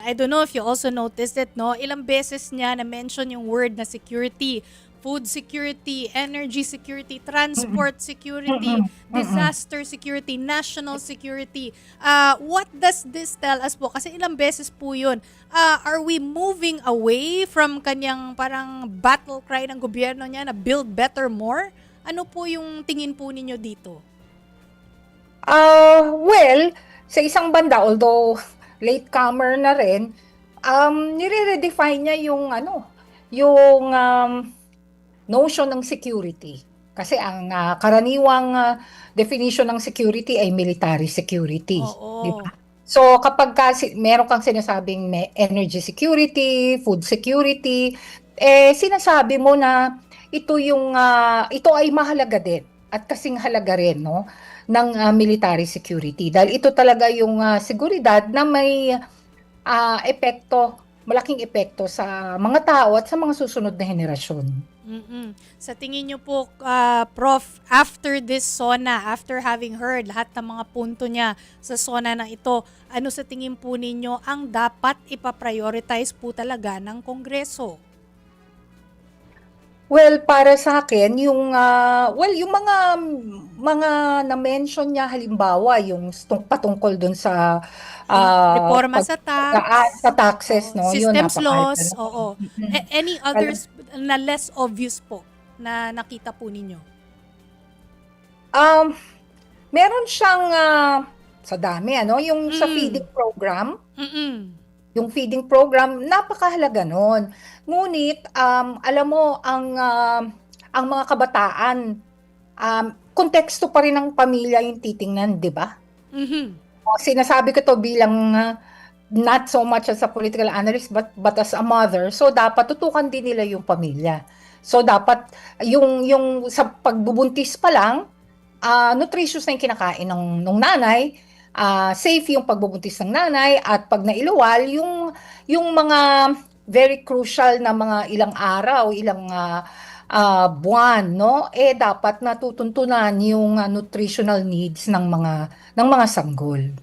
I don't know if you also noticed it, no? Ilang beses niya na-mention yung word na security. Food security, energy security, Mm, transport security, mm, mm. disaster security, national security. What does this tell us po? Kasi ilang beses po yun. Are we moving away from kanyang parang battle cry ng gobyerno niya na build better more? Ano po yung tingin po ninyo dito? Well, sa isang banda, although latecomer na rin, nire-redefine niya yung yung notion ng security. Kasi ang karaniwang definition ng security ay military security, di Oo. ba? So kapag meron kang sinasabing may energy security, food security, sinasabi mo na ito ay mahalaga din at kasing halaga rin, no, ng military security, dahil ito talaga yung seguridad na may malaking epekto sa mga tao at sa mga susunod na henerasyon. Mm. Sa tingin niyo po, Prof, after this SONA, after having heard lahat ng mga punto niya sa SONA na ito, ano sa tingin po ninyo ang dapat ipaprioritize po talaga ng Kongreso? Well, para sa akin, yung mga na-mention niya, halimbawa, yung patungkol dun sa Reforma sa paggaan tax, sa taxes, no? Yun, systems napakahalaga laws, nun. oo. Mm-mm. Any Alam- others na less obvious po na nakita po ninyo? Um, Meron siyang, sa dami, yung sa Mm. feeding program, Mm. napakahalaga nun. Ngunit, alam mo, ang mga kabataan, konteksto pa rin ng pamilya yung titingnan, di ba? Mhm. Sinasabi ko to bilang not so much as a political analyst but as a mother. So dapat tutukan din nila yung pamilya. So dapat yung sa pagbubuntis pa lang, nutritious na yung kinakain ng nanay, safe yung pagbubuntis ng nanay, at pag nailuwal yung mga very crucial na mga ilang araw, ilang buwan, no? Dapat natutuntunan yung nutritional needs ng mga sanggol.